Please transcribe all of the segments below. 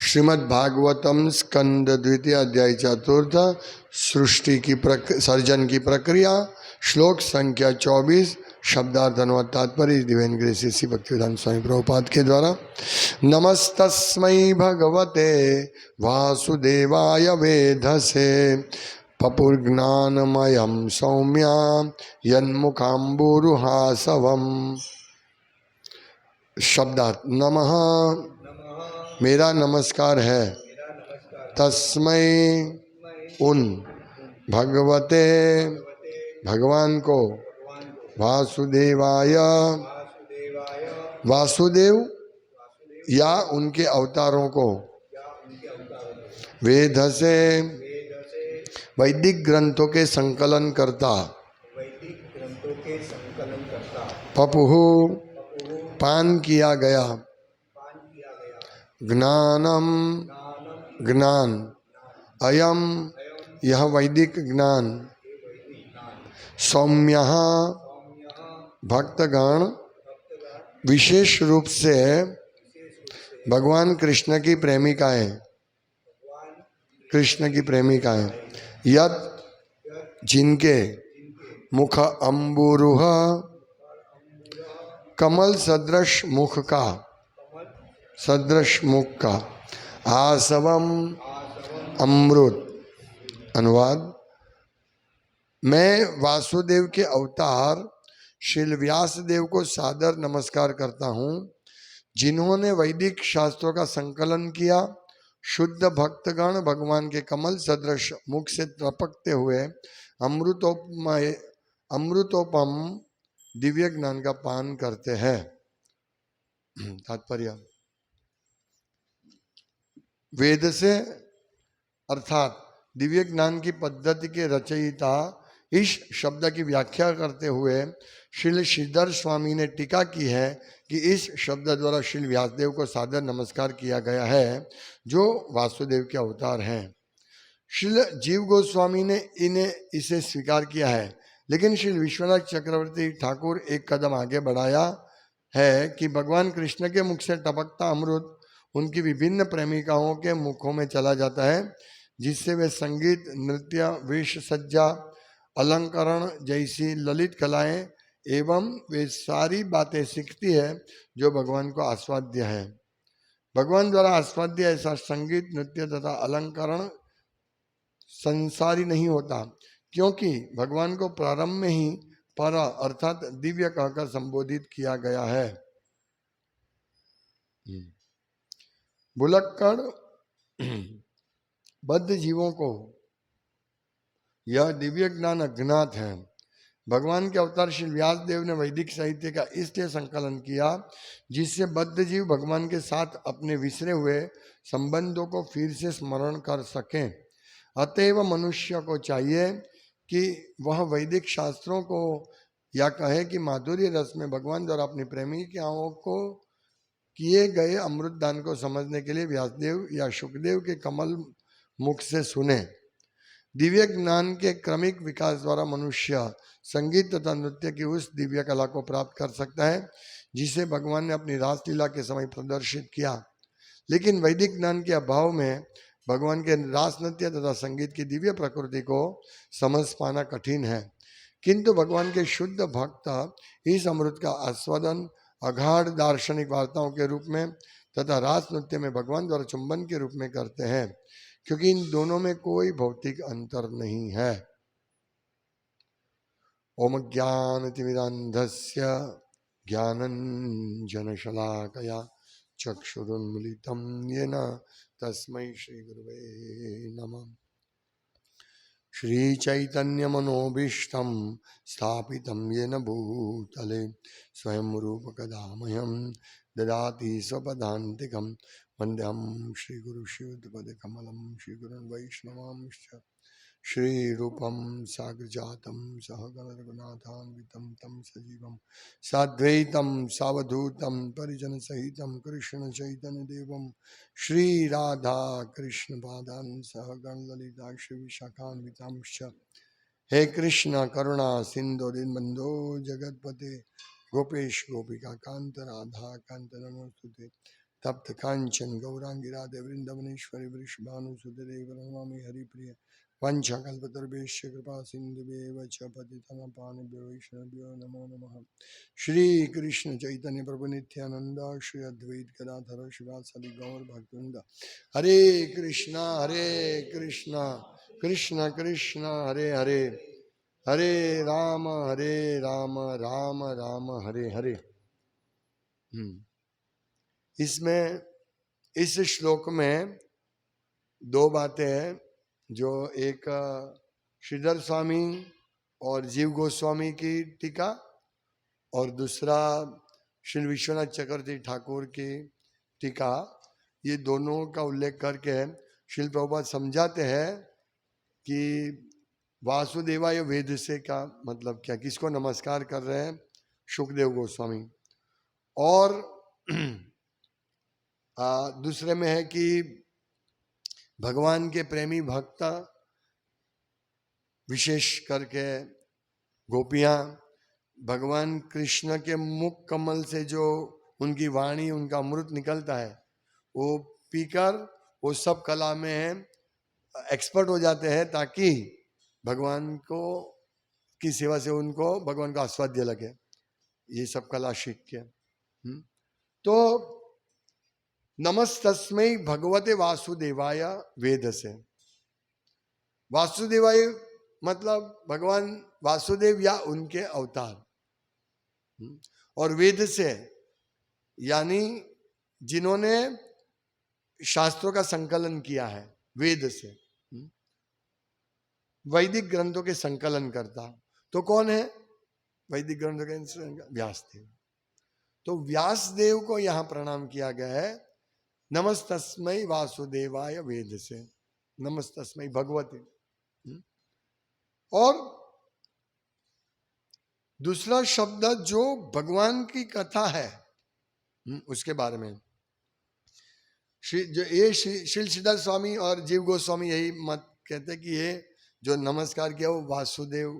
श्रीमद् भागवतम स्कंद द्वितीय अध्याय चतुर्थ सृष्टि की सर्जन की प्रक्रिया श्लोक संख्या 24 शब्दार्थ अनुवाद तात्पर्य दिव्यन ग्रेस श्री भक्तिवेदांत स्वामी प्रभुपाद के द्वारा। नमस्तस्मै भगवते वासुदेवाय वेधसे पपुर्ज्ञानमयं सौम्या यन्मुखाम्बुरुहासवम्। शब्दार्थ नमः मेरा नमस्कार है तस्मै उन भगवते भगवान को वासुदेवाय वासुदेव या उनके अवतारों को वेद से वैदिक ग्रंथों के संकलन करता पपुहु पान किया गया ज्ञानम ज्ञान अयम यह वैदिक ज्ञान सौम्य भक्तगण विशेष रूप से भगवान कृष्ण की प्रेमिकाएं कृष्ण की प्रेमिकाएं यद जिनके मुख अम्बुरुह कमल सदृश मुख का सदृश मुख का आसवम अमृत। अनुवाद मैं वासुदेव के अवतार श्री व्यास देव को सादर नमस्कार करता हूँ जिन्होंने वैदिक शास्त्रों का संकलन किया। शुद्ध भक्तगण भगवान के कमल सदृश मुख से टपकते हुए अमृतोपम दिव्य ज्ञान का पान करते हैं। तात्पर्य वेद से अर्थात दिव्य ज्ञान की पद्धति के रचयिता इस शब्द की व्याख्या करते हुए श्री श्रीधर स्वामी ने टीका की है कि इस शब्द द्वारा श्री व्यासदेव को सादर नमस्कार किया गया है जो वासुदेव के अवतार हैं। श्री जीव गोस्वामी ने इसे स्वीकार किया है, लेकिन श्री विश्वनाथ चक्रवर्ती ठाकुर एक कदम आगे बढ़ाया है कि भगवान कृष्ण के मुख से टपकता अमृत उनकी विभिन्न प्रेमिकाओं के मुखों में चला जाता है, जिससे वे संगीत, नृत्य, वेश सज्जा, अलंकरण जैसी ललित कलाएं एवं वे सारी बातें सीखती है जो भगवान को आस्वाद्य है। भगवान द्वारा आस्वाद्य ऐसा संगीत, नृत्य तथा अलंकरण संसारी नहीं होता, क्योंकि भगवान को प्रारंभ में ही पर अर्थात दिव्य कहकर संबोधित किया गया है। भुलक्कड़ बद्ध जीवों को यह दिव्य ज्ञान अज्ञात है। भगवान के अवतार श्री व्यास देव ने वैदिक साहित्य का इसलिए संकलन किया जिससे बद्ध जीव भगवान के साथ अपने विसरे हुए संबंधों को फिर से स्मरण कर सकें। अतएव मनुष्य को चाहिए कि वह वैदिक शास्त्रों को या कहे कि माधुर्य रस में भगवान द्वारा अपनी प्रेमिकाओं को किए गए अमृत दान को समझने के लिए व्यासदेव या शुकदेव के कमल मुख से सुने। दिव्य ज्ञान के क्रमिक विकास द्वारा मनुष्य संगीत तथा नृत्य की उस दिव्य कला को प्राप्त कर सकता है जिसे भगवान ने अपनी रासलीला के समय प्रदर्शित किया। लेकिन वैदिक ज्ञान के अभाव में भगवान के रास नृत्य तथा संगीत की दिव्य प्रकृति को समझ पाना कठिन है, किंतु भगवान के शुद्ध भक्त इस अमृत का आस्वादन अगाध दार्शनिक वार्ताओं के रूप में तथा रास नृत्य में भगवान द्वारा चुंबन के रूप में करते हैं, क्योंकि इन दोनों में कोई भौतिक अंतर नहीं है। ओम ज्ञानतिमिरान्धस्य ज्ञानञ्जनशलाकया चक्षुरुन्मीलितं येन तस्मै श्रीगुरवे नमः। श्रीचैतन्यमनोभीष्टं स्थापितं येन भूतले स्वयं रूपकदा मह्यं ददाति स्वपदान्तिकं वन्देऽहं श्रीगुरुश्रीयुतपदकमलं श्रीगुरुन् वैष्णवांश्च श्रीरूपं साग्रजातं सहगणरघुनाथान्वितं तं सजीवं साद्वैतं सावधूतं परिजनसहितं कृष्णचैतन्यदेवं श्रीराधा कृष्णपादान् सहगणललिता श्रीविशाखान्वितांश्च। हे कृष्ण करुणा सिन्धो दीनबन्धो जगत्पते गोपेश गोपिका कान्त राधा कान्त नमोस्तुते। तप्त कांचन गौरांगी राधे वृंदावनेश्वरी वृषभानुसुते नमामि हरिप्रिय वंशकल्पतरुभ्यश्च कृपा सिन्धुभ्येव च पतितनं पावनेभ्यो वैष्णवेभ्यो नमो नमः। श्री कृष्ण चैतन्य प्रभु नित्यानंद श्री अद्वैत गदाधर शिवासादि गौर भक्तवृंद हरे कृष्णा कृष्ण कृष्ण हरे हरे हरे राम राम राम हरे हरे। इसमें इस श्लोक में दो बातें हैं, जो एक श्रीधर स्वामी और जीव गोस्वामी की टीका और दूसरा श्री विश्वनाथ चक्रवर्ती ठाकुर की टीका, ये दोनों का उल्लेख करके श्रील प्रभुपाद समझाते हैं कि वासुदेवाय वेद से का मतलब क्या, किसको नमस्कार कर रहे हैं, सुखदेव गोस्वामी। और दूसरे में है कि भगवान के प्रेमी भक्त विशेष करके गोपियां भगवान कृष्ण के मुख कमल से जो उनकी वाणी उनका अमृत निकलता है वो पीकर वो सब कला में एक्सपर्ट हो जाते हैं, ताकि भगवान को की सेवा से उनको भगवान का आस्वाद्य लगे, ये सब कला सीख के। तो नमस्तस्मै भगवते वासुदेवाय वेद से, वासुदेवाय मतलब भगवान वासुदेव या उनके अवतार, और वेद से यानी जिन्होंने शास्त्रों का संकलन किया है, वेद से वैदिक ग्रंथों के संकलन करता तो कौन है, वैदिक ग्रंथों के व्यासदेव। तो व्यासदेव को यहां प्रणाम किया गया है नमस्तस्मै वासुदेवाय वेद से, नमस्तस्मै भगवते। और दूसरा शब्द जो भगवान की कथा है उसके बारे में श्री श्रीधर स्वामी और जीव गोस्वामी यही मत कहते कि ये जो नमस्कार किया वो वासुदेव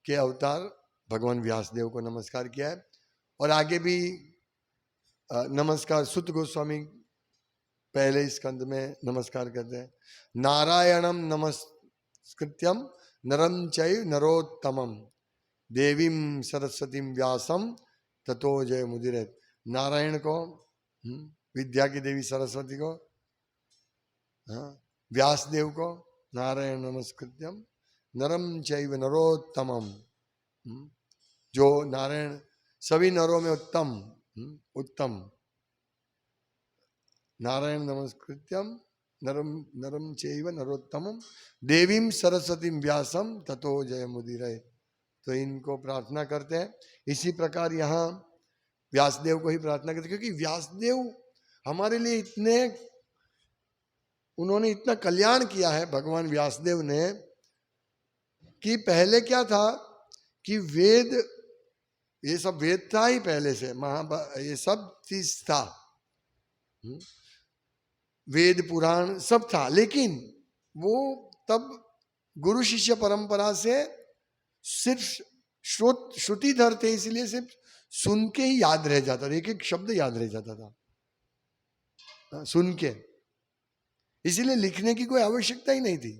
के अवतार भगवान व्यासदेव को नमस्कार किया है। और आगे भी नमस्कार सुत गोस्वामी पहले स्कंद में नमस्कार करते हैं, नारायणम नमस्कृत्यम नरम चैव नरोत्तमम देवीं सरस्वतीं व्यासम ततो जय मुदिरेत। नारायण को विद्या की देवी सरस्वती को, व्यासदेव को नारायण नमस्कृत्यम नरम चैव नरोत्तमम, जो नारायण सभी नरों में उत्तम उत्तम, नारायण नमस्कृत्यम नरम नरम चैव नरोत्तमम देवीं सरस्वतीं व्यासम ततो जय मुदिरे। तो इनको प्रार्थना करते हैं। इसी प्रकार यहाँ व्यासदेव को ही प्रार्थना करते, क्योंकि व्यासदेव हमारे लिए इतने, उन्होंने इतना कल्याण किया है भगवान व्यासदेव ने, कि पहले क्या था कि वेद, ये सब वेद था ही पहले से, ये सब चीज था, वेद पुराण सब था, लेकिन वो तब गुरु शिष्य परंपरा से सिर्फ श्रुतिधर थे, इसलिए सिर्फ सुन के ही याद रह जाता था, एक एक शब्द याद रह जाता था सुन के, इसीलिए लिखने की कोई आवश्यकता ही नहीं थी।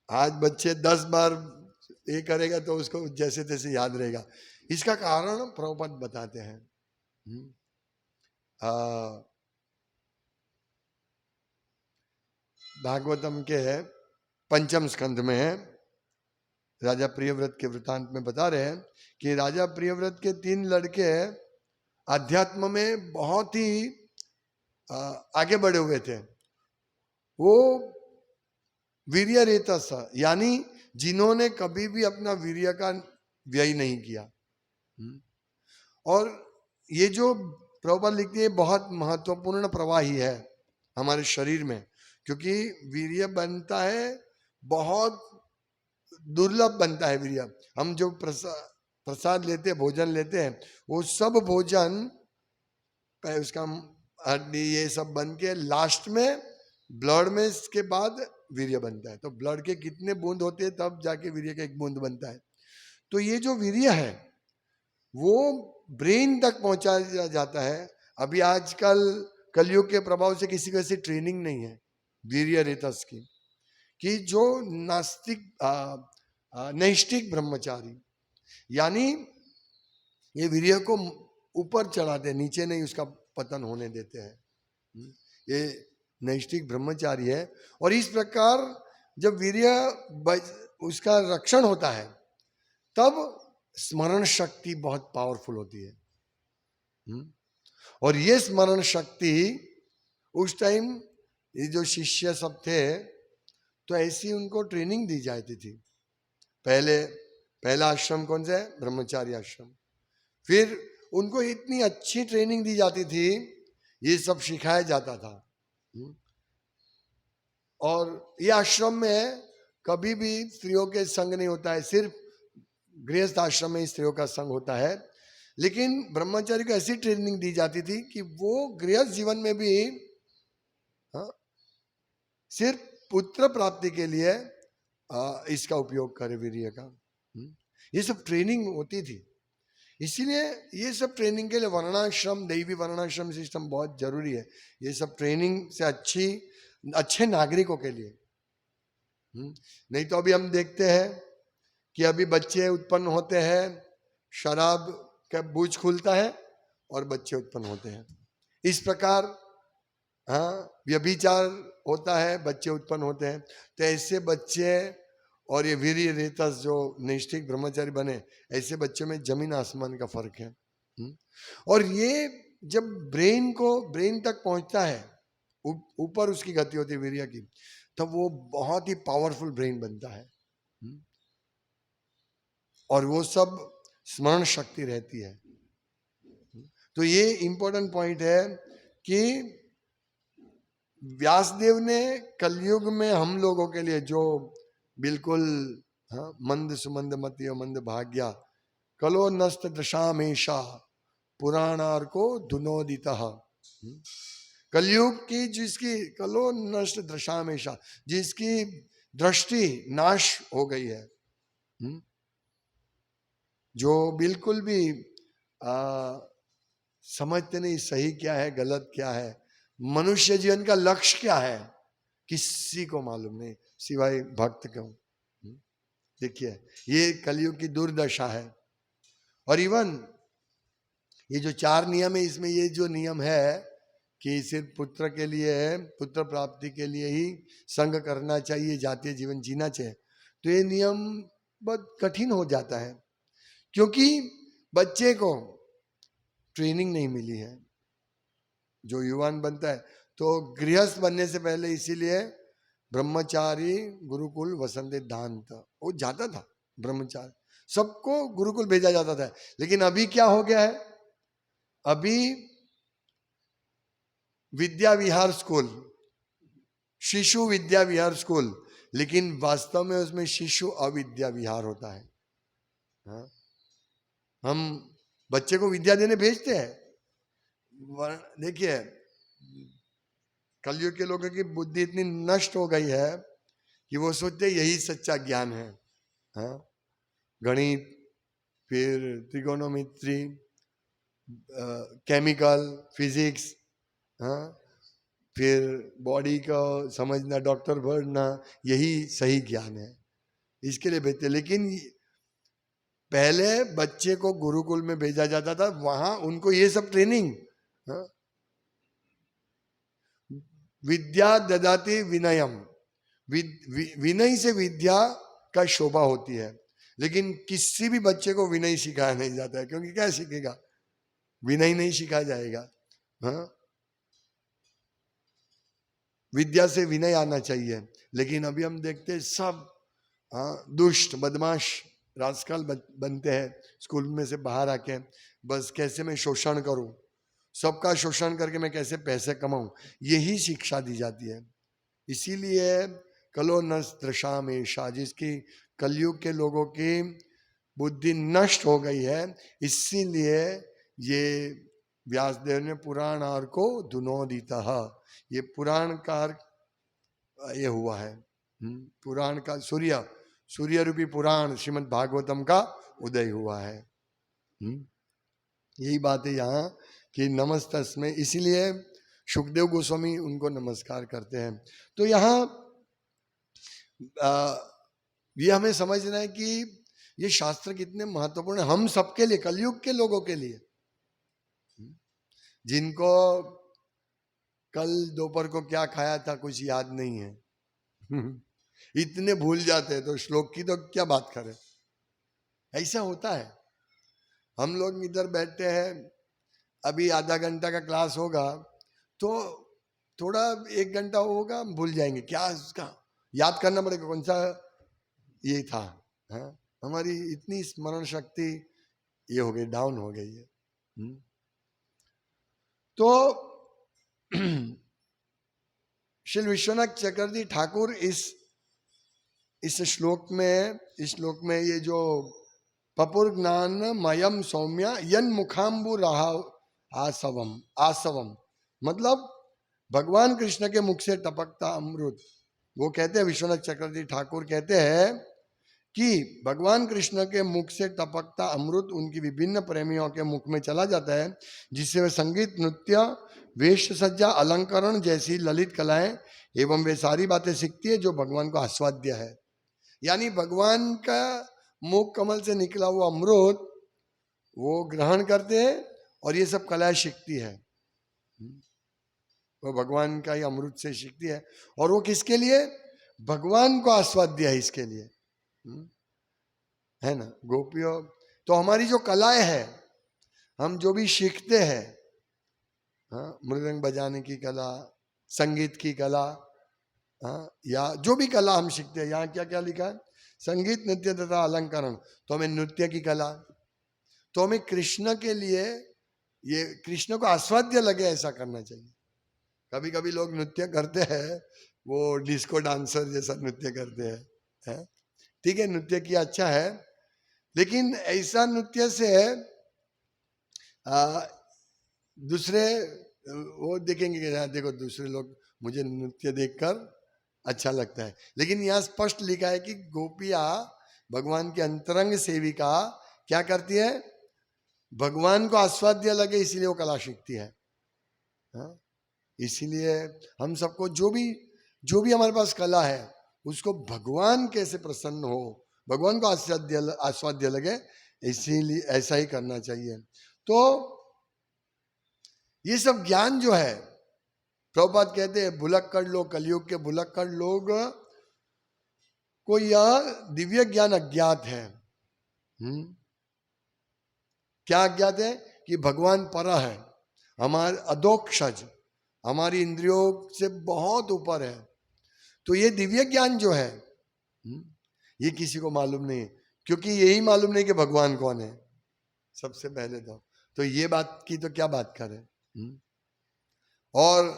आज बच्चे 10 बार ये करेगा तो उसको जैसे तैसे याद रहेगा। इसका कारण प्रभुपाद बताते हैं। भागवतम के पंचम स्कंध में है, राजा प्रियव्रत के वृतांत में बता रहे हैं कि राजा प्रियव्रत के 3 लड़के अध्यात्म में बहुत ही आगे बढ़े हुए थे। वो वीर्य रेतस, यानी जिन्होंने कभी भी अपना वीर्य का व्यय नहीं किया। और ये जो प्रभुपाद लिखते हैं बहुत महत्वपूर्ण प्रवाही है हमारे शरीर में, क्योंकि वीर्य बनता है, बहुत दुर्लभ बनता है वीर्य। हम जो प्रसाद लेते हैं, भोजन लेते हैं, वो सब भोजन उसका हड्डी ये सब बन के लास्ट में ब्लड में इसके बाद वीर्य बनता है। तो ब्लड के कितने बूंद होते हैं तब जाके वीर्य का 1 बूंद बनता है। तो ये जो वीर्य है वो ब्रेन तक पहुंचाया जाता है अभी आजकल कलयुग के प्रभाव से किसी को ऐसी ट्रेनिंग नहीं है वीर्य रेतस की, कि जो नास्तिक नैष्टिक ब्रह्मचारी, यानी ये वीर्य को ऊपर चढ़ाते, नीचे नहीं उसका पतन होने देते हैं, ये नैष्टिक ब्रह्मचारी है। और इस प्रकार जब वीर्य उसका रक्षण होता है तब स्मरण शक्ति बहुत पावरफुल होती है। और ये स्मरण शक्ति उस टाइम ये जो शिष्य सब थे तो ऐसी उनको ट्रेनिंग दी जाती थी। पहला आश्रम कौन सा है? ब्रह्मचारी आश्रम। फिर उनको इतनी अच्छी ट्रेनिंग दी जाती थी, ये सब सिखाया जाता था। और ये आश्रम में कभी भी स्त्रियों के संग नहीं होता है, सिर्फ गृहस्थ आश्रम में स्त्रियों का संग होता है। लेकिन ब्रह्मचारी को ऐसी ट्रेनिंग दी जाती थी कि वो गृहस्थ जीवन में भी सिर्फ पुत्र प्राप्ति के लिए इसका उपयोग करे वीर्य का। ये सब ट्रेनिंग होती थी। इसीलिए ये सब ट्रेनिंग के लिए वर्णाश्रम, दैवी वर्णाश्रम सिस्टम बहुत जरूरी है। ये सब ट्रेनिंग से अच्छे नागरिकों के लिए। नहीं तो अभी हम देखते हैं कि अभी बच्चे उत्पन्न होते हैं, शराब का बूझ खुलता है और बच्चे उत्पन्न होते हैं। इस प्रकार व्यभिचार होता है, बच्चे उत्पन्न होते हैं। तो ऐसे बच्चे और ये वीर्य रेतस जो नैष्ठिक ब्रह्मचारी बने, ऐसे बच्चों में जमीन आसमान का फर्क है। और ये जब ब्रेन तक पहुंचता है, ऊपर उसकी गति होती है वीर्य की, तब वो बहुत ही पावरफुल ब्रेन बनता है। और वो सब स्मरण शक्ति रहती है। तो ये इंपॉर्टेंट पॉइंट है कि व्यासदेव ने कलयुग में हम लोगों के लिए जो बिल्कुल मंद सुमंद मति मंद भाग्या कलो नस्त दशामेशा पुराणार को धुनोदिता, कलयुग की जिसकी कलो नष्ट दशामेशा, जिसकी दृष्टि नाश हो गई है, जो बिल्कुल भी समझते नहीं सही क्या है गलत क्या है, मनुष्य जीवन का लक्ष्य क्या है, किसी को मालूम नहीं सिवाय भक्त क्यों। देखिए ये कलयुग की दुर्दशा है। और इवन ये जो 4 नियम है, इसमें ये जो नियम है कि सिर्फ पुत्र के लिए, पुत्र प्राप्ति के लिए ही संग करना चाहिए, जातीय जीवन जीना चाहिए, तो ये नियम बहुत कठिन हो जाता है, क्योंकि बच्चे को ट्रेनिंग नहीं मिली है। जो युवान बनता है तो गृहस्थ बनने से पहले इसीलिए ब्रह्मचारी गुरुकुल वसंते दांत, वो जाता था ब्रह्मचारी, सबको गुरुकुल भेजा जाता था। लेकिन अभी क्या हो गया है, अभी विद्या विहार स्कूल, शिशु विद्या विहार स्कूल, लेकिन वास्तव में उसमें शिशु अविद्या विहार होता है। हम बच्चे को विद्या देने भेजते हैं। देखिए कलयुग के लोगों की बुद्धि इतनी नष्ट हो गई है कि वो सोचते यही सच्चा ज्ञान है। गणित, फिर त्रिगोनोमेट्री, केमिकल, फिजिक्स, फिर बॉडी का समझना, डॉक्टर बनना, यही सही ज्ञान है, इसके लिए भेजते। लेकिन पहले बच्चे को गुरुकुल में भेजा जाता था, वहां उनको ये सब ट्रेनिंग, विद्या ददाति विनयम, विनय से विद्या का शोभा होती है। लेकिन किसी भी बच्चे को विनय सिखाया नहीं जाता है, क्योंकि क्या सीखेगा, विनय नहीं सिखाया जाएगा। विद्या से विनय आना चाहिए। लेकिन अभी हम देखते हैं सब दुष्ट बदमाश रास्कल बनते हैं स्कूल में से बाहर आके, बस कैसे मैं शोषण करूं, सबका शोषण करके मैं कैसे पैसे कमाऊं, यही शिक्षा दी जाती है। इसीलिए कलो नष्ट में जिसकी कलयुग के लोगों की बुद्धि नष्ट हो गई है, इसीलिए ये व्यासदेव ने पुराणार को धुनोदिता, ये पुराण का ये हुआ है, पुराण का सूर्य रूपी पुराण श्रीमद् भागवतम का उदय हुआ है। यही बात है यहाँ कि नमस्तस्मै, इसीलिए सुखदेव गोस्वामी उनको नमस्कार करते हैं। तो यहाँ ये हमें समझना है कि ये शास्त्र कितने महत्वपूर्ण है हम सबके लिए, कलयुग के लोगों के लिए, जिनको कल दोपहर को क्या खाया था कुछ याद नहीं है इतने भूल जाते हैं, तो श्लोक की तो क्या बात करें। ऐसा होता है, हम लोग इधर बैठते हैं, अभी आधा घंटा का क्लास होगा तो थोड़ा 1 घंटा होगा भूल जाएंगे, क्या उसका याद करना पड़ेगा कौन सा ये था। हाँ? हमारी इतनी स्मरण शक्ति ये हो गई, डाउन हो गई है। तो श्री विश्वनाथ चक्रवर्ती ठाकुर इस श्लोक में ये जो पपुर ज्ञान मयम सौम्या यन मुखाम्बु रहा आसवम, मतलब भगवान कृष्ण के मुख से टपकता अमृत। वो कहते हैं, विश्वनाथ चक्रवर्ती ठाकुर कहते हैं कि भगवान कृष्ण के मुख से टपकता अमृत उनकी विभिन्न प्रेमियों के मुख में चला जाता है, जिससे वे संगीत, नृत्य, वेश सज्जा, अलंकरण जैसी ललित कलाएं एवं वे सारी बातें सीखती है जो भगवान को आस्वाद्य है। यानी भगवान का मुख कमल से निकला हुआ अमृत वो ग्रहण करते हैं और ये सब कलाएं सीखती है, वो भगवान का ही अमृत से सीखती है। और वो किसके लिए? भगवान को आस्वाद्य है, इसके लिए, है ना गोपियों। तो हमारी जो कलाएं है, हम जो भी सीखते हैं, हाँ, मृदंग बजाने की कला, संगीत की कला, हाँ, या जो भी कला हम सीखते हैं, यहाँ क्या क्या लिखा है, संगीत, नृत्य तथा अलंकरण। तो हमें नृत्य की कला, तो हमें कृष्ण के लिए, ये कृष्ण को आस्वाद्य लगे ऐसा करना चाहिए। कभी कभी लोग नृत्य करते हैं, वो डिस्को डांसर जैसा नृत्य करते हैं, है? ठीक है, नृत्य किया अच्छा है, लेकिन ऐसा नृत्य से दूसरे वो देखेंगे कि देखो दूसरे लोग मुझे नृत्य देखकर अच्छा लगता है। लेकिन यहाँ स्पष्ट लिखा है कि गोपिया भगवान के अंतरंग सेविका क्या करती है? भगवान को आस्वाद्य लगे इसलिए वो कला सीखती है। इसीलिए हम सबको जो भी हमारे पास कला है उसको भगवान कैसे प्रसन्न हो, भगवान को आस्वाद्य लगे, इसीलिए ऐसा ही करना चाहिए। तो ये सब ज्ञान जो है, प्रभुपाद कहते हैं भुलक्कड़ लोग, कलयुग के भुलक्कड़ लोग को यह दिव्य ज्ञान अज्ञात है। क्या अज्ञात है? कि भगवान पर है, हमारे अधोक्षज, हमारी इंद्रियों से बहुत ऊपर है। तो ये दिव्य ज्ञान जो है ये किसी को मालूम नहीं, क्योंकि यही मालूम नहीं कि भगवान कौन है सबसे पहले। तो ये बात की तो क्या बात करें। और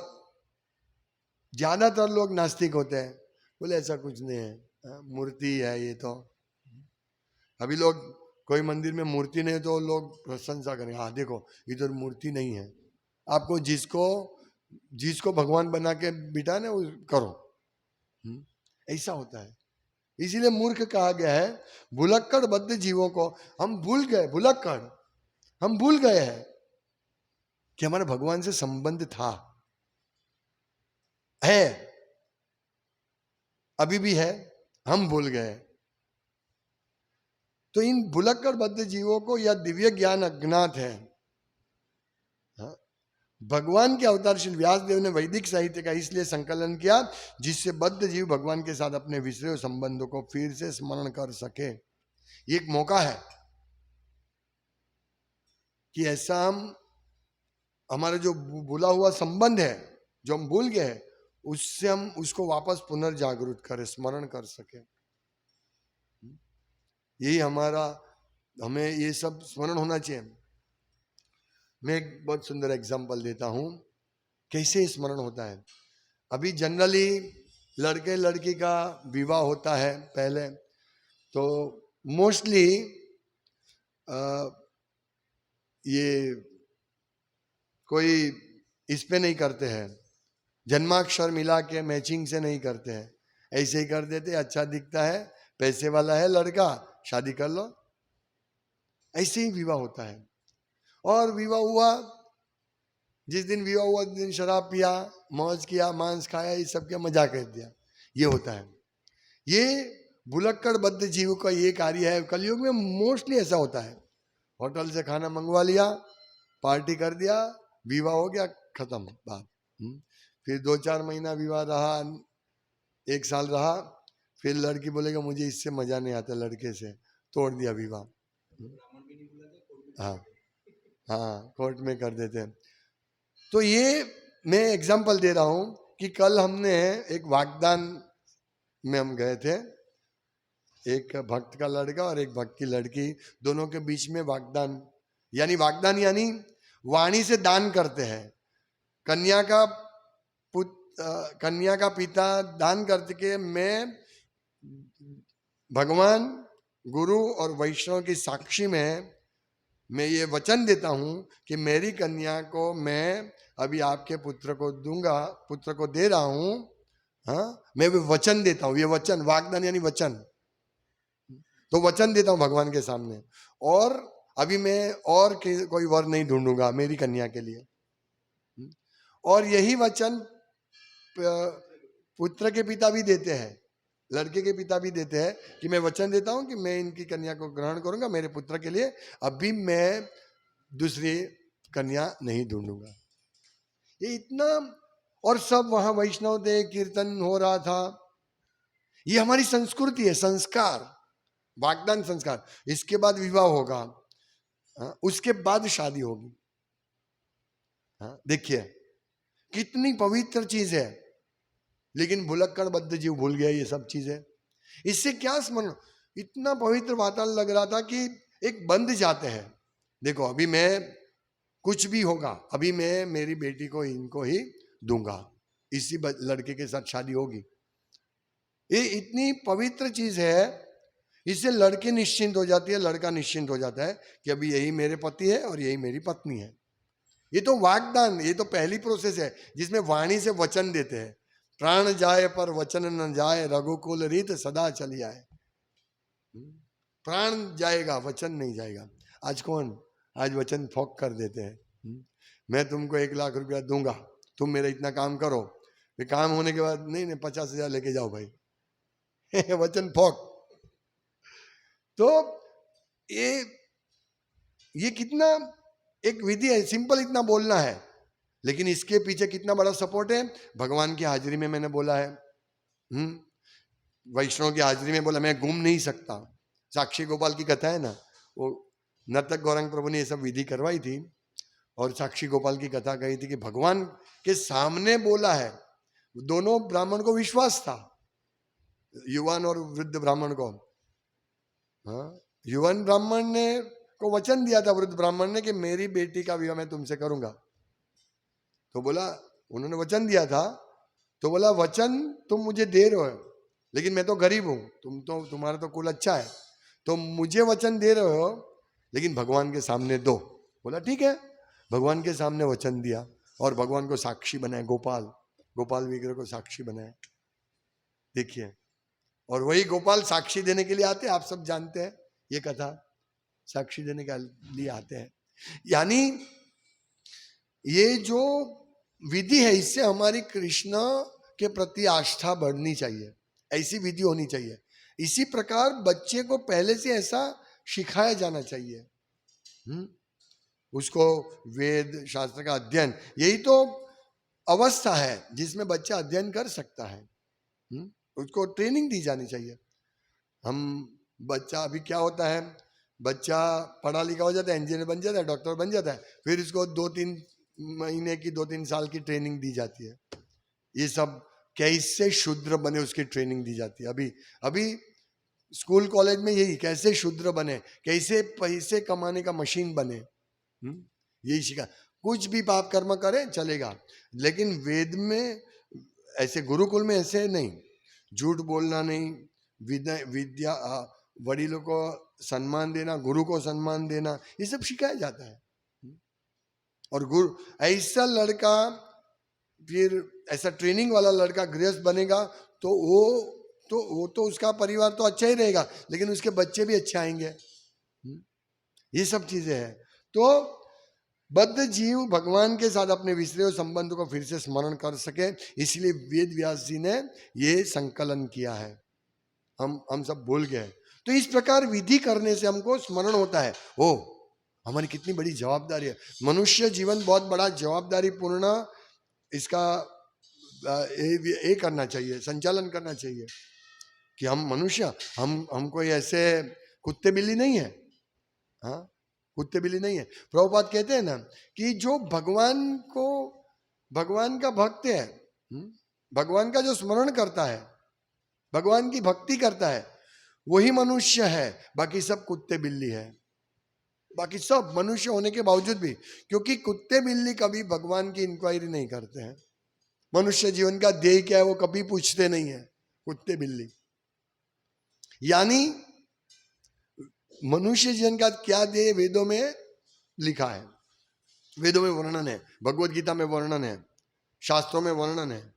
ज्यादातर लोग नास्तिक होते हैं, बोले ऐसा कुछ नहीं है, मूर्ति है ये। तो अभी लोग कोई मंदिर में मूर्ति नहीं तो लोग प्रशंसा करेंगे, हाँ देखो इधर मूर्ति नहीं है। आपको जिसको भगवान बना के बिठा ना वो करो, ऐसा होता है। इसीलिए मूर्ख कहा गया है। भुलक्कड़ बद्ध जीवों को हम भूल गए, भुलक्कड़ हम भूल गए हैं कि हमारा भगवान से संबंध था, है, अभी भी है, हम भूल गए। तो इन भुलक्कड़ बद्ध जीवों को यह दिव्य ज्ञान अज्ञात है। भगवान के अवतारशील व्यासदेव ने वैदिक साहित्य का इसलिए संकलन किया जिससे बद्ध जीव भगवान के साथ अपने विसरे संबंधों को फिर से स्मरण कर सके। ये एक मौका है कि ऐसा हमारा जो भूला हुआ संबंध है, जो हम भूल गए हैं, उससे हम उसको वापस पुनर्जागृत करें, स्मरण कर सके। यही हमें ये सब स्मरण होना चाहिए। मैं एक बहुत सुंदर एग्जांपल देता हूं कैसे स्मरण होता है। अभी जनरली लड़के लड़की का विवाह होता है पहले, तो मोस्टली ये कोई इस पे नहीं करते हैं, जन्माक्षर मिला के मैचिंग से नहीं करते हैं, ऐसे ही कर देते, अच्छा दिखता है, पैसे वाला है लड़का, शादी कर लो, ऐसे ही विवाह होता है। और विवाह हुआ जिस दिन विवाह हुआ उस दिन शराब पिया, मौज किया, मांस खाया, ये सब किया, मजाक कर दिया। ये होता है, ये भुलक्कड़ बद्ध जीव का ये कार्य है। कलयुग में मोस्टली ऐसा होता है। होटल से खाना मंगवा लिया, पार्टी कर दिया, विवाह हो गया, खत्म बात। फिर 2-4 महीना विवाह रहा, 1 साल रहा, फिर लड़की बोलेगा मुझे इससे मजा नहीं आता, लड़के से, तोड़ दिया विवाह। हाँ हाँ, कोर्ट में कर देते हैं। तो ये मैं एग्जाम्पल दे रहा हूं कि कल हमने एक वागदान में हम गए थे, एक भक्त का लड़का और एक भक्त की लड़की, दोनों के बीच में वागदान यानी वाणी से दान करते हैं। कन्या का पिता दान करके मैं भगवान, गुरु और वैष्णव की साक्षी में मैं ये वचन देता हूं कि मेरी कन्या को मैं अभी आपके पुत्र को दूंगा, पुत्र को दे रहा हूं। हाँ, मैं भी वचन देता हूं। ये वचन, वागदान यानी वचन, तो वचन देता हूं भगवान के सामने। और अभी मैं और कोई वर नहीं ढूंढूंगा मेरी कन्या के लिए। और यही वचन पुत्र के पिता भी देते हैं, लड़के के पिता भी देते हैं कि मैं वचन देता हूं कि मैं इनकी कन्या को ग्रहण करूंगा मेरे पुत्र के लिए, अभी मैं दूसरी कन्या नहीं ढूंढूंगा। ये इतना, और सब वहां वैष्णव थे, कीर्तन हो रहा था। ये हमारी संस्कृति है, संस्कार, वागदान संस्कार। इसके बाद विवाह होगा, उसके बाद शादी होगी। देखिए कितनी पवित्र चीज है, लेकिन भुलक्कड़ बद्ध जीव भूल गया ये सब चीजें। इससे क्या स्मरण, इतना पवित्र वातावरण लग रहा था कि एक बंध जाते हैं। देखो अभी मैं, कुछ भी होगा, अभी मैं मेरी बेटी को इनको ही दूंगा, इसी लड़के के साथ शादी होगी। ये इतनी पवित्र चीज है, इससे लड़की निश्चिंत हो जाती है, लड़का निश्चिंत हो जाता है कि अभी यही मेरे पति है और यही मेरी पत्नी है। ये तो वागदान, ये तो पहली प्रोसेस है जिसमें वाणी से वचन देते हैं। प्राण जाए पर वचन न जाए, रघुकुल रीत सदा चली आए। प्राण जाएगा, वचन नहीं जाएगा। आज वचन फोक कर देते हैं। मैं तुमको 1 लाख रुपया दूंगा, तुम मेरा इतना काम करो, फिर काम होने के बाद नहीं 50,000 लेके जाओ भाई। वचन फोक। तो ये कितना एक विधि है, सिंपल इतना बोलना है, लेकिन इसके पीछे कितना बड़ा सपोर्ट है। भगवान की हाजिरी में मैंने बोला है, वैष्णव की हाजिरी में बोला, मैं घूम नहीं सकता। साक्षी गोपाल की कथा है ना, वो नर्तक गौरंग प्रभु ने ये सब विधि करवाई थी, और साक्षी गोपाल की कथा कही थी कि भगवान के सामने बोला है। दोनों ब्राह्मण को विश्वास था, युवान और वृद्ध ब्राह्मण को। युवान ब्राह्मण ने को वचन दिया था वृद्ध ब्राह्मण ने कि मेरी बेटी का विवाह मैं तुमसे करूंगा। तो बोला, उन्होंने वचन दिया था, तो बोला वचन तुम मुझे दे रहे हो, लेकिन मैं तो गरीब हूं, तुम्हारा तो कुल अच्छा है, तो मुझे वचन दे रहे हो, लेकिन भगवान के सामने दो। बोला ठीक है, भगवान के सामने वचन दिया और भगवान को साक्षी बनाए, गोपाल विग्रह को साक्षी बनाए। देखिए, और वही गोपाल साक्षी देने के लिए आते हैं, आप सब जानते हैं ये कथा, साक्षी देने के लिए आते हैं। यानी ये जो विधि है, इससे हमारी कृष्ण के प्रति आस्था बढ़नी चाहिए, ऐसी विधि होनी चाहिए। इसी प्रकार बच्चे को पहले से ऐसा सिखाया जाना चाहिए। उसको वेद शास्त्र का अध्ययन, यही तो अवस्था है जिसमें बच्चा अध्ययन कर सकता है। उसको ट्रेनिंग दी जानी चाहिए। हम बच्चा, अभी क्या होता है, बच्चा पढ़ा लिखा हो जाता है, इंजीनियर बन जाता है, डॉक्टर बन जाता है, फिर इसको 2-3 महीने की, 2-3 साल की ट्रेनिंग दी जाती है। ये सब कैसे शूद्र बने उसकी ट्रेनिंग दी जाती है। अभी स्कूल कॉलेज में यही, कैसे शूद्र बने, कैसे पैसे कमाने का मशीन बने, यही सिखा। कुछ भी पाप कर्म करे चलेगा, लेकिन वेद में ऐसे, गुरुकुल में ऐसे नहीं, झूठ बोलना नहीं, विद्या, वडीलों को सम्मान देना, गुरु को सम्मान देना, ये सब सिखाया जाता है। और गुरु, ऐसा लड़का, फिर ऐसा ट्रेनिंग वाला लड़का गृहस्थ बनेगा तो वो तो उसका परिवार तो अच्छा ही रहेगा, लेकिन उसके बच्चे भी अच्छे आएंगे। ये सब चीजें हैं। तो बद्ध जीव भगवान के साथ अपने विसरे संबंध को फिर से स्मरण कर सके, इसलिए वेद व्यास जी ने ये संकलन किया है। हम सब भूल गए। तो इस प्रकार विधि करने से हमको स्मरण होता है, ओ हमारी कितनी बड़ी जवाबदारी है। मनुष्य जीवन बहुत बड़ा जवाबदारी पूर्ण इसका ये करना चाहिए, संचालन करना चाहिए कि हम मनुष्य, हम कोई ऐसे कुत्ते बिल्ली नहीं है। हाँ, कुत्ते बिल्ली नहीं है। प्रभुपाद कहते हैं ना कि जो भगवान का भक्त है, भगवान का जो स्मरण करता है, भगवान की भक्ति करता है, वही मनुष्य है। बाकी सब कुत्ते बिल्ली है, बाकी सब मनुष्य होने के बावजूद भी, क्योंकि कुत्ते बिल्ली कभी भगवान की इंक्वायरी नहीं करते हैं। मनुष्य जीवन का ध्येय क्या है वो कभी पूछते नहीं है कुत्ते बिल्ली। यानी मनुष्य जीवन का क्या ध्येय वेदों में लिखा है, वेदों में वर्णन है, भगवत गीता में वर्णन है, शास्त्रों में वर्णन है।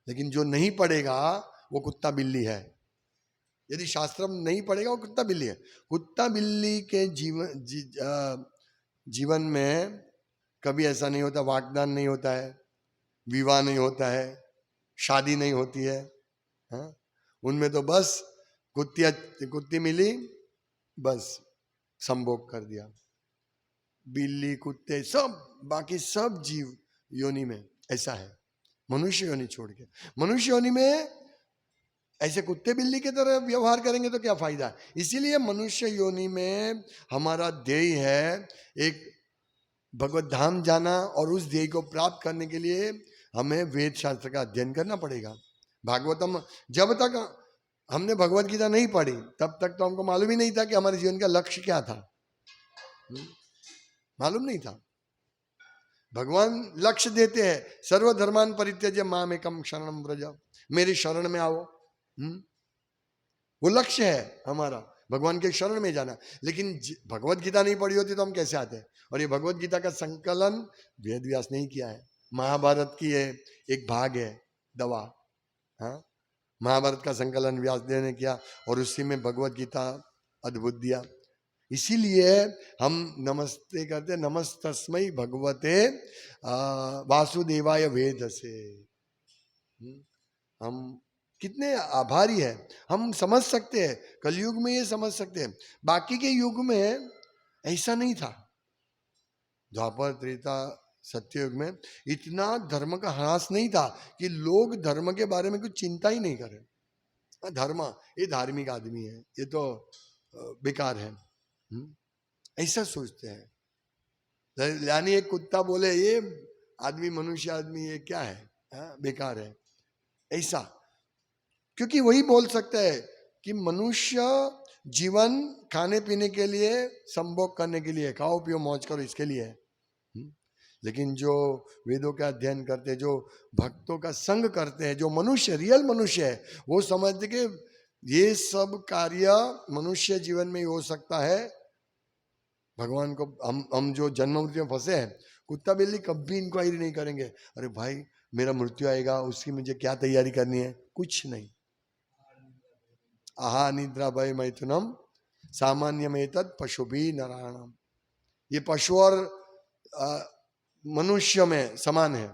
लेकिन जो नहीं पढ़ेगा वो कुत्ता बिल्ली है। यदि शास्त्र नहीं पढ़ेगा वो कुत्ता बिल्ली है। कुत्ता बिल्ली के जीवन में कभी ऐसा नहीं होता, वागदान नहीं होता है, विवाह नहीं होता है, शादी नहीं होती है। हाँ? उनमें तो बस कुत्ती मिली, बस संभोग कर दिया। बिल्ली कुत्ते सब, बाकी सब जीव योनि में ऐसा है। मनुष्य योनि छोड़ के, मनुष्य योनि में ऐसे कुत्ते बिल्ली की तरह व्यवहार करेंगे तो क्या फायदा। इसीलिए मनुष्य योनि में हमारा ध्येय है एक भगवत धाम जाना, और उस ध्येय को प्राप्त करने के लिए हमें वेद शास्त्र का अध्ययन करना पड़ेगा। भागवतम, जब तक हमने भगवत गीता नहीं पढ़ी तब तक तो हमको मालूम ही नहीं था कि हमारे जीवन का लक्ष्य क्या था। मालूम नहीं था। भगवान लक्ष्य देते हैं, सर्वधर्मान परित्यज्य माम एकम शरणम व्रज, मेरी शरण में आओ। वो लक्ष्य है हमारा, भगवान के शरण में जाना। लेकिन भगवत गीता नहीं पढ़ी होती तो हम कैसे आते। और ये भगवत गीता का संकलन वेद व्यास नहीं किया है, महाभारत की है एक भाग है दवा। हाँ, महाभारत का संकलन व्यासदेव ने किया और उसी में भगवत गीता अद्भुत दिया। इसीलिए हम नमस्ते करते, नमस्तस्मै भगवते वासुदेवाय वेद से। हम कितने आभारी है। हम समझ सकते हैं, कलयुग में ये समझ सकते हैं, बाकी के युग में ऐसा नहीं था। द्वापर त्रेता सत्ययुग में इतना धर्म का ह्रास नहीं था कि लोग धर्म के बारे में कुछ चिंता ही नहीं करें। धर्म, ये धार्मिक आदमी है, ये तो बेकार है, ऐसा सोचते हैं। यानी एक कुत्ता बोले ये आदमी, मनुष्य आदमी, ये क्या है, बेकार है, ऐसा। क्योंकि वही बोल सकता है कि मनुष्य जीवन खाने पीने के लिए, संभोग करने के लिए, खाओ पियो मौज करो, इसके लिए है। लेकिन जो वेदों का अध्ययन करते हैं, जो भक्तों का संग करते हैं, जो मनुष्य, रियल मनुष्य है, वो समझते कि ये सब कार्य मनुष्य जीवन में ही हो सकता है। भगवान को हम जो जन्म मृत्यु में फंसे हैं, कुत्ता बिल्ली कभी इंक्वायरी नहीं करेंगे, अरे भाई मेरा मृत्यु आएगा, उसकी मुझे क्या तैयारी करनी है, कुछ नहीं। आहा निद्रा भय मैथुनम सामान्य में तत् पशु भी नारायणम। ये पशु और मनुष्य में समान है।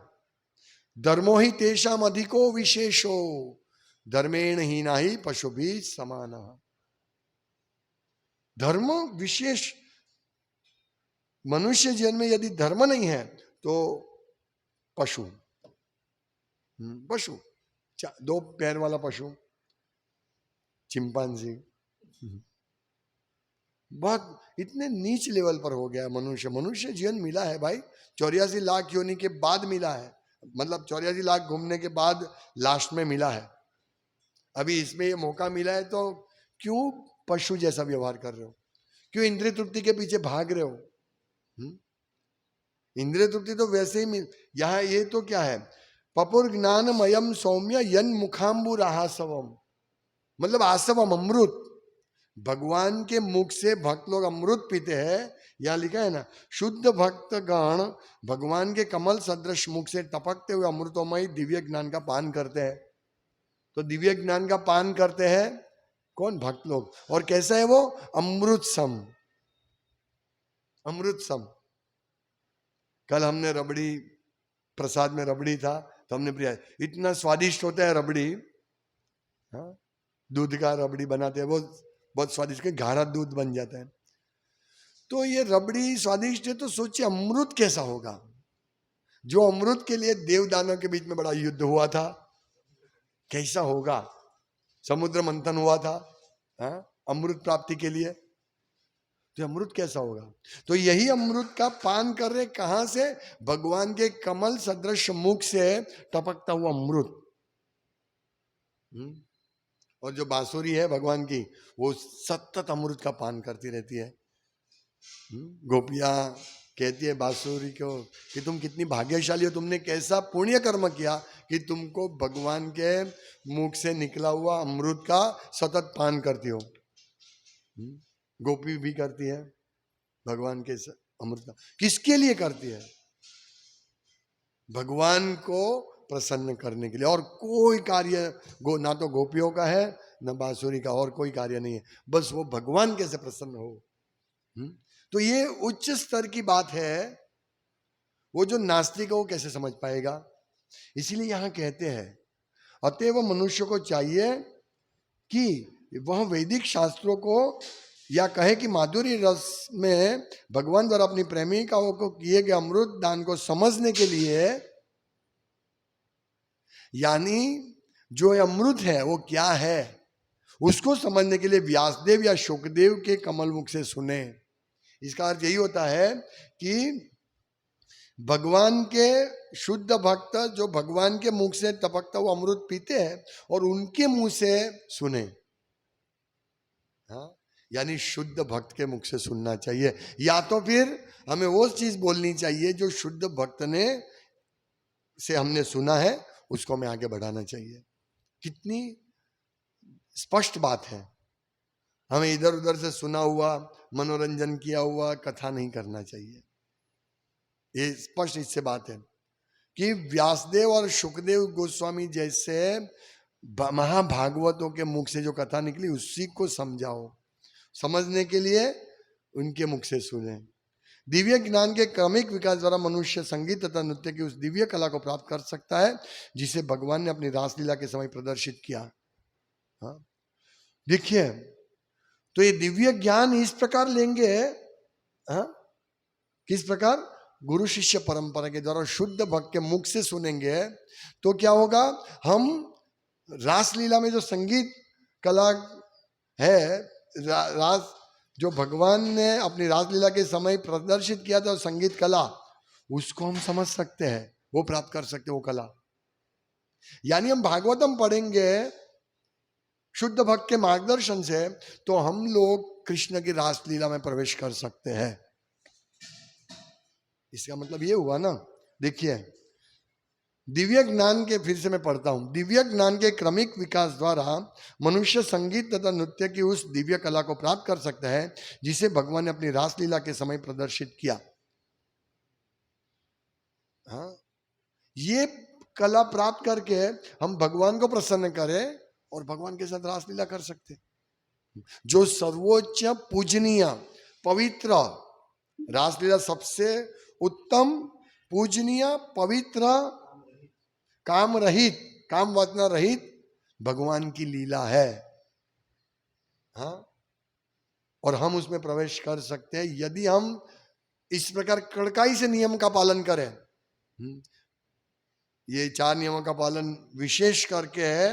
धर्मो ही तेषाम अधिको विशेषो धर्मेण ही ना ही पशु भी समान। धर्म विशेष, मनुष्य जीवन में यदि धर्म नहीं है तो पशु, पशु, दो पैर वाला पशु, चिंपांजी, बहुत इतने नीच लेवल पर हो गया मनुष्य। मनुष्य जीवन मिला है भाई 84 लाख योनि के बाद मिला है, मतलब 84 लाख घूमने के बाद लास्ट में मिला है। अभी इसमें ये मौका मिला है तो क्यों पशु जैसा व्यवहार कर रहे हो, क्यों इंद्रिय तृप्ति के पीछे भाग रहे हो। इंद्रिय तृप्ति तो वैसे ही यहाँ ये तो क्या है, पपुर ज्ञानमयम सौम्य यन मुखाम्बुर आसवम, मतलब आसवम अमृत, भगवान के मुख से भक्त लोग अमृत पीते हैं। यहाँ लिखा है ना, शुद्ध भक्त गण भगवान के कमल सदृश मुख से टपकते हुए अमृतमय दिव्य ज्ञान का पान करते हैं। तो दिव्य ज्ञान का पान करते हैं कौन, भक्त लोग। और कैसा है वो, अमृत सम, अमृत सम। कल हमने रबड़ी, प्रसाद में रबड़ी था तो हमने प्रिया, इतना स्वादिष्ट होता है रबड़ी। हाँ, दूध का रबड़ी बनाते हैं, वो बहुत स्वादिष्ट, के गाढ़ा दूध बन जाता है। तो ये रबड़ी स्वादिष्ट है, तो सोचिए अमृत कैसा होगा। जो अमृत के लिए देव दानव के बीच में बड़ा युद्ध हुआ था, कैसा होगा। समुद्र मंथन हुआ था, हाँ, अमृत प्राप्ति के लिए। तो अमृत कैसा होगा। तो यही अमृत का पान कर रहे, कहां से, भगवान के कमल सदृश मुख से टपकता हुआ अमृत। और जो बांसुरी है भगवान की, वो सतत अमृत का पान करती रहती है। गोपियां कहती है बांसुरी को कि तुम कितनी भाग्यशाली हो, तुमने कैसा पुण्य कर्म किया कि तुमको भगवान के मुख से निकला हुआ अमृत का सतत पान करती हो। गोपी भी करती है भगवान के अमृत का। किसके लिए करती है, भगवान को प्रसन्न करने के लिए। और कोई कार्य ना तो गोपियों का है न बांसुरी का, और कोई कार्य नहीं है, बस वो भगवान कैसे प्रसन्न हो। तो ये उच्च स्तर की बात है, वो जो नास्तिक है वो कैसे समझ पाएगा। इसीलिए यहां कहते हैं अतएव मनुष्य को चाहिए कि वह वैदिक शास्त्रों को, या कहे कि माधुरी रस में भगवान द्वारा अपनी प्रेमिकाओं को किए गए अमृत दान को समझने के लिए, यानी जो अमृत है वो क्या है उसको समझने के लिए व्यासदेव या शुकदेव के कमल मुख से सुने। इसका अर्थ यही होता है कि भगवान के शुद्ध भक्त जो भगवान के मुख से टपकता हुआ अमृत पीते हैं और उनके मुंह से सुने। हाँ, यानी शुद्ध भक्त के मुख से सुनना चाहिए, या तो फिर हमें वो चीज बोलनी चाहिए जो शुद्ध भक्त ने से हमने सुना है, उसको हमें आगे बढ़ाना चाहिए। कितनी स्पष्ट बात है। हमें इधर उधर से सुना हुआ, मनोरंजन किया हुआ कथा नहीं करना चाहिए। ये स्पष्ट इससे बात है कि व्यासदेव और शुकदेव गोस्वामी जैसे महाभागवतों के मुख से जो कथा निकली उसी को समझाओ, समझने के लिए उनके मुख से सुने। दिव्य ज्ञान के क्रमिक विकास द्वारा मनुष्य संगीत तथा नृत्य की उस दिव्य कला को प्राप्त कर सकता है जिसे भगवान ने अपनी रासलीला के समय प्रदर्शित किया। हाँ, देखिए, तो ये दिव्य ज्ञान इस प्रकार लेंगे, हाँ, किस प्रकार, गुरु शिष्य परंपरा के द्वारा शुद्ध भक्त के मुख से सुनेंगे तो क्या होगा, हम रासलीला में जो संगीत कला है, रास जो भगवान ने अपनी रासलीला के समय प्रदर्शित किया था संगीत कला, उसको हम समझ सकते हैं, वो प्राप्त कर सकते हैं वो कला। यानी हम भागवतम पढ़ेंगे शुद्ध भक्त के मार्गदर्शन से, तो हम लोग कृष्ण की रासलीला में प्रवेश कर सकते हैं। इसका मतलब ये हुआ ना, देखिए, दिव्य ज्ञान के, फिर से मैं पढ़ता हूं, दिव्य ज्ञान के क्रमिक विकास द्वारा मनुष्य संगीत तथा नृत्य की उस दिव्य कला को प्राप्त कर सकता है जिसे भगवान ने अपनी रासलीला के समय प्रदर्शित किया। हाँ, ये कला प्राप्त करके हम भगवान को प्रसन्न करें और भगवान के साथ रासलीला कर सकते। जो सर्वोच्च पूजनीय पवित्र रासलीला, सबसे उत्तम पूजनीय पवित्र काम रहित, काम वासना रहित भगवान की लीला है। हाँ, और हम उसमें प्रवेश कर सकते हैं यदि हम इस प्रकार कड़काई से नियम का पालन करें। ये 4 नियमों का पालन विशेष करके है,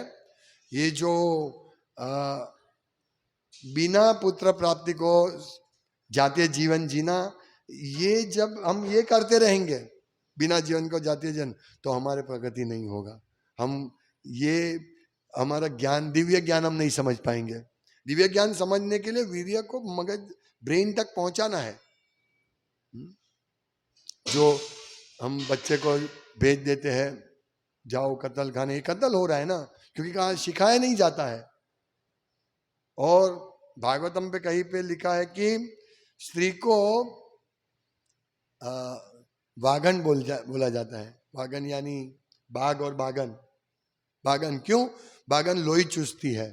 ये जो बिना पुत्र प्राप्ति को जातीय जीवन जीना, ये जब हम ये करते रहेंगे बिना जीवन को जातीय जन, तो हमारे प्रगति नहीं होगा। हम ये हमारा ज्ञान, दिव्य ज्ञान हम नहीं समझ पाएंगे। दिव्य ज्ञान समझने के लिए वीर्य को मगज ब्रेन तक पहुंचाना है। जो हम बच्चे को भेज देते हैं, जाओ कत्ल खाने, ये कत्ल हो रहा है ना, क्योंकि कहा सिखाया नहीं जाता है। और भागवतम पे कहीं पे लिखा है कि स्त्री को वागन बोला जाता है। वागन यानी बाघ और बागन। बागन क्यों? बागन लोही चूसती है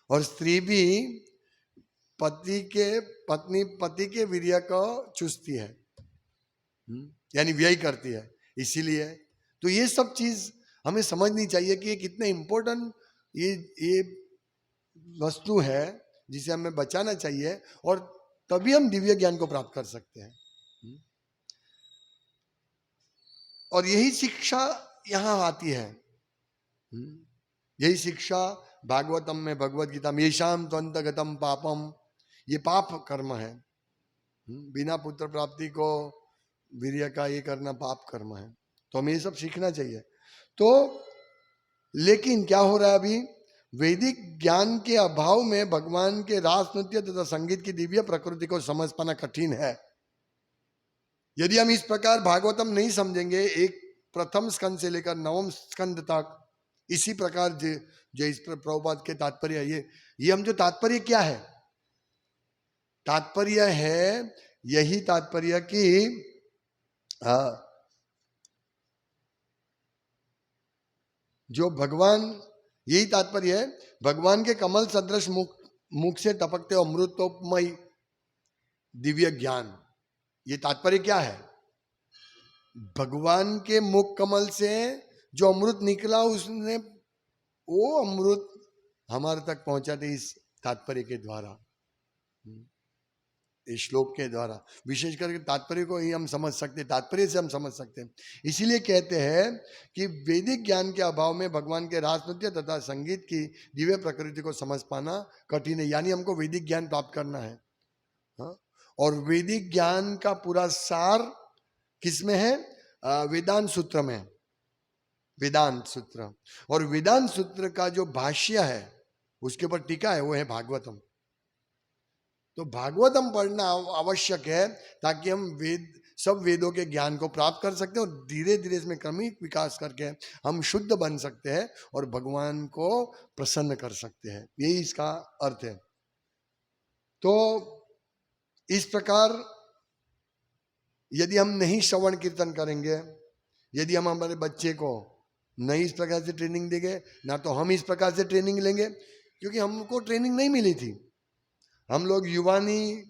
और स्त्री भी पति के वीर्य को चूसती है। यानी व्यय करती है। इसीलिए तो ये सब चीज हमें समझनी चाहिए कि ये कितने इंपॉर्टेंट ये वस्तु है जिसे हमें बचाना चाहिए, और तभी हम दिव्य ज्ञान को प्राप्त कर सकते हैं। और यही शिक्षा यहां आती है। यही शिक्षा भागवतम में, भगवत गीता में, येषाम त्वंतगतम पापम, ये पाप कर्म है। बिना पुत्र प्राप्ति को वीर्य का ये करना पाप कर्म है। तो हमें ये सब सीखना चाहिए। तो लेकिन क्या हो रहा है अभी, वैदिक ज्ञान के अभाव में भगवान के रास नृत्य तथा संगीत की दिव्य प्रकृति को समझ पाना कठिन है। यदि हम इस प्रकार भागवतम नहीं समझेंगे, एक प्रथम स्कंद से लेकर नवम स्कंद तक इसी प्रकार जो इस पर प्रभुपाद के तात्पर्य है, ये हम जो तात्पर्य क्या है, तात्पर्य है यही तात्पर्य कि जो भगवान, यही तात्पर्य है भगवान के कमल सदृश मुख से टपकते अमृतोपमय दिव्य ज्ञान। ये तात्पर्य क्या है, भगवान के मुख कमल से जो अमृत निकला, उसने वो अमृत हमारे तक पहुंचाते इस तात्पर्य के द्वारा, इस श्लोक के द्वारा। विशेष करके तात्पर्य को ही हम समझ सकते हैं, तात्पर्य से हम समझ सकते हैं। इसीलिए कहते हैं कि वैदिक ज्ञान के अभाव में भगवान के रास नृत्य तथा संगीत की दिव्य प्रकृति को समझ पाना कठिन है। यानी हमको वैदिक ज्ञान प्राप्त करना है। हाँ? और वैदिक ज्ञान का पूरा सार किसमें है, वेदांत सूत्र में, वेदांत सूत्र। और वेदांत सूत्र का जो भाष्य है, उसके ऊपर टीका है, वो है भागवतम। तो भागवतम पढ़ना आवश्यक है ताकि हम सब वेदों के ज्ञान को प्राप्त कर सकते हैं, और धीरे धीरे इसमें क्रमिक विकास करके हम शुद्ध बन सकते हैं और भगवान को प्रसन्न कर सकते हैं। यही इसका अर्थ है। तो इस प्रकार यदि हम नहीं श्रवण कीर्तन करेंगे, यदि हम हमारे बच्चे को नहीं इस प्रकार से ट्रेनिंग देंगे, ना तो हम इस प्रकार से ट्रेनिंग लेंगे, क्योंकि हमको ट्रेनिंग नहीं मिली थी। हम लोग युवानी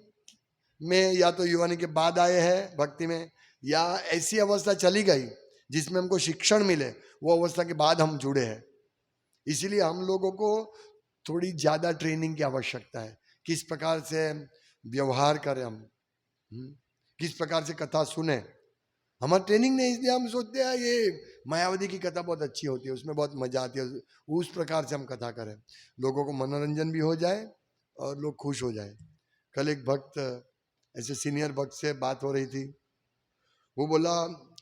में, या तो युवानी के बाद आए हैं भक्ति में, या ऐसी अवस्था चली गई जिसमें हमको शिक्षण मिले, वो अवस्था के बाद हम जुड़े हैं। इसीलिए हम लोगों को थोड़ी ज्यादा ट्रेनिंग की आवश्यकता है। किस प्रकार से व्यवहार करें हम, किस प्रकार से कथा सुने, हमारा ट्रेनिंग नहीं। इसलिए हम सोचते हैं ये मायावती की कथा बहुत अच्छी होती है, उसमें बहुत मजा आती है, उस प्रकार से हम कथा करें, लोगों को मनोरंजन भी हो जाए और लोग खुश हो जाए। कल एक भक्त, ऐसे सीनियर भक्त से बात हो रही थी, वो बोला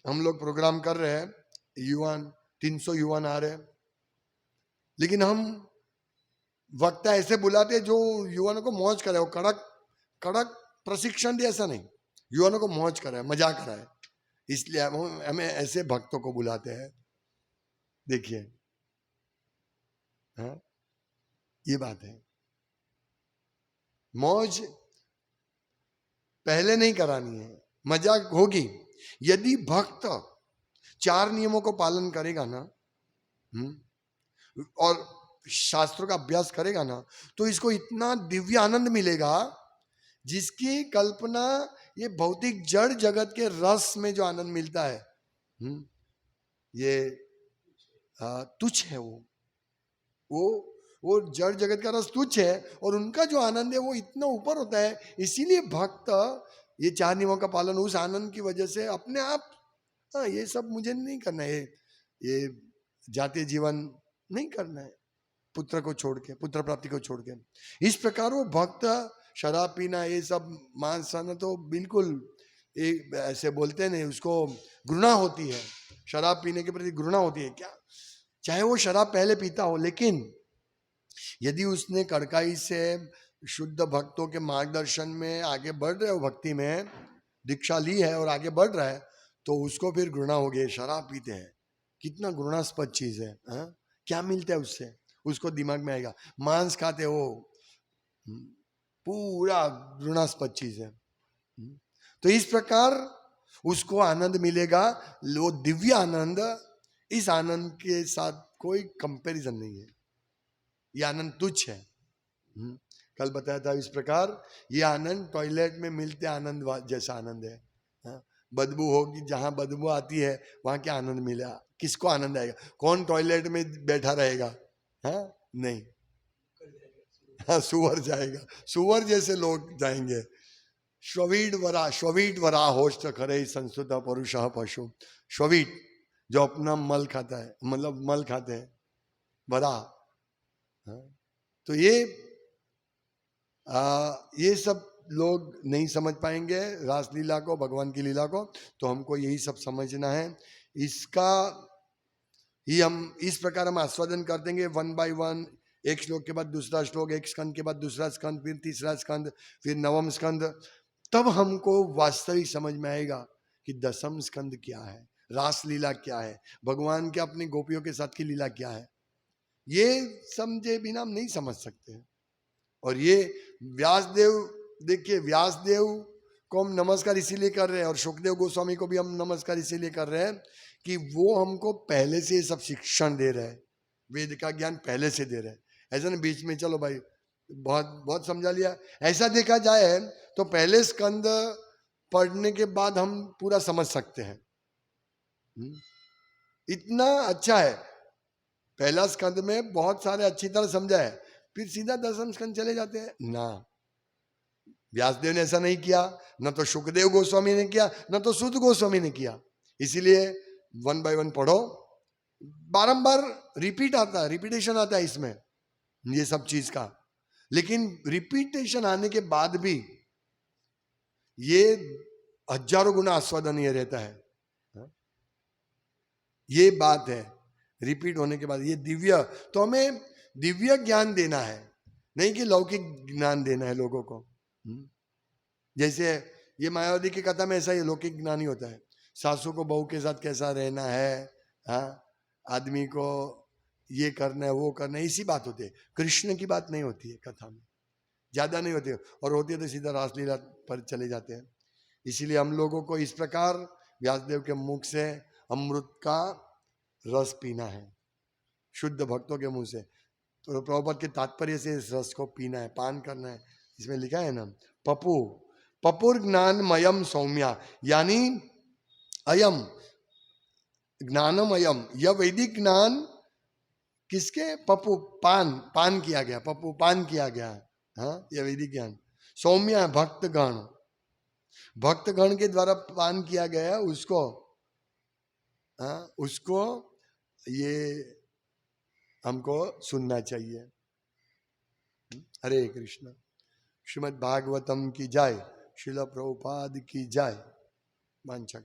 हम लोग प्रोग्राम कर रहे हैं, युवान 300 युवान आ रहे हैं, लेकिन हम वक्ता ऐसे बुलाते जो युवानों को मौज कराए, वो कड़क कड़क प्रशिक्षण दे, ऐसा नहीं, युवानों को मौज कराए, मजा कराए। इसलिए हमें ऐसे भक्तों को बुलाते हैं। देखिए, हाँ, ये बात है। मौज पहले नहीं करानी है, मजाक होगी। यदि भक्त 4 नियमों को पालन करेगा ना, और शास्त्रों का अभ्यास करेगा ना, तो इसको इतना दिव्य आनंद मिलेगा जिसकी कल्पना ये भौतिक जड़ जगत के रस में जो आनंद मिलता है, ये तुच्छ है। वो जड़ जगत का रस तुच्छ है, और उनका जो आनंद है वो इतना ऊपर होता है। इसीलिए भक्त ये 4 नियमों का पालन, उस आनंद की वजह से अपने आप, ये सब मुझे नहीं करना है, ये जातीय जीवन नहीं करना है, पुत्र को छोड़ के, पुत्र प्राप्ति को छोड़ के। इस प्रकार वो भक्त शराब पीना, ये सब मांस खाना, तो बिल्कुल एक ऐसे बोलते नहीं, उसको घृणा होती है, शराब पीने के प्रति घृणा होती है। क्या, चाहे वो शराब पहले पीता हो, लेकिन यदि उसने कड़काई से शुद्ध भक्तों के मार्गदर्शन में आगे बढ़ रहे हो, भक्ति में दीक्षा ली है और आगे बढ़ रहा है, तो उसको फिर घृणा हो गई। शराब पीते हैं, कितना घृणास्पद चीज है, क्या मिलता है उससे, उसको दिमाग में आएगा। मांस खाते हो, पूरा घृणास्पद चीज है। तो इस प्रकार उसको आनंद मिलेगा, वो दिव्य आनंद, इस आनंद के साथ कोई कंपैरिजन नहीं है, ये आनंद तुच्छ है। कल बताया था इस प्रकार, ये आनंद टॉयलेट में मिलते आनंद जैसा आनंद है। बदबू होगी, जहां बदबू आती है वहां क्या आनंद मिलेगा? किसको आनंद आएगा? कौन टॉयलेट में बैठा रहेगा? हाँ, नहीं। हाँ, सुअर जाएगा, सुअर जैसे लोग जाएंगे। श्ववीट वरा होस्ट करे संस्कृत परुष पशु। श्ववीट जो अपना मल खाता है, मतलब मल खाते हैं, वरा। हाँ? तो ये सब लोग नहीं समझ पाएंगे रासलीला को, भगवान की लीला को। तो हमको यही सब समझना है। इसका ही हम इस प्रकार हम आस्वादन कर देंगे वन बाय वन, एक श्लोक के बाद दूसरा श्लोक, एक स्कंद के बाद दूसरा स्कंद, फिर तीसरा स्कंद, फिर नवम स्कंद। तब हमको वास्तविक समझ में आएगा कि दसम स्कंद क्या है, रासलीला क्या है, भगवान के अपनी गोपियों के साथ की लीला क्या है। ये समझे बिना हम नहीं समझ सकते। और ये व्यासदेव, देखिए व्यासदेव को हम नमस्कार इसीलिए कर रहे हैं, और सुखदेव गोस्वामी को भी हम नमस्कार इसीलिए कर रहे हैं कि वो हमको पहले से ये सब शिक्षण दे रहे हैं, वेद का ज्ञान पहले से दे रहे हैं। ऐसा ना बीच में चलो भाई बहुत बहुत समझा लिया। ऐसा देखा जाए तो पहले स्कंद पढ़ने के बाद हम पूरा समझ सकते हैं। इतना अच्छा है, पहला स्कंद में बहुत सारे अच्छी तरह समझा है, फिर सीधा दसम स्कंद चले जाते हैं ना। व्यासदेव ने ऐसा नहीं किया, न तो सुखदेव गोस्वामी ने किया, न तो सूत गोस्वामी ने किया। इसीलिए वन बाय वन पढ़ो, बारंबार रिपीट आता है, रिपीटेशन आता है इसमें ये सब चीज का। लेकिन रिपीटेशन आने के बाद भी ये हजारों गुना आस्वादन ये रहता है। ये बात है, रिपीट होने के बाद ये दिव्य, तो हमें दिव्य ज्ञान देना है, नहीं कि लौकिक ज्ञान देना है लोगों को। जैसे ये मायावती की कथा में ऐसा ही लौकिक ज्ञान ही होता है, सासू को बहू के साथ कैसा रहना है, हाँ, आदमी को ये करना है वो करना है, इसी बात होती है। कृष्ण की बात नहीं होती है कथा में, ज्यादा नहीं होती है, और होती है तो सीधा रासलीला पर चले जाते हैं। इसीलिए हम लोगों को इस प्रकार व्यासदेव के मुख से अमृत का रस पीना है, शुद्ध भक्तों के मुंह से। तो प्रभुपाद के तात्पर्य से इस रस को पीना है, पान करना है। इसमें लिखा है ना, पपु पपुर ज्ञान मयम सौम्या, यानी अयम ज्ञानमयम, यह वैदिक ज्ञान किसके? पपु पान, पान किया गया, पपु पान किया गया। हाँ, यह वैदिक ज्ञान सौम्या भक्तगण, भक्तगण के द्वारा पान किया गया उसको, हाँ, उसको ये हमको सुनना चाहिए। हरे कृष्ण। श्रीमद् भागवतम की जय, श्रील प्रभुपाद की जय। वांछा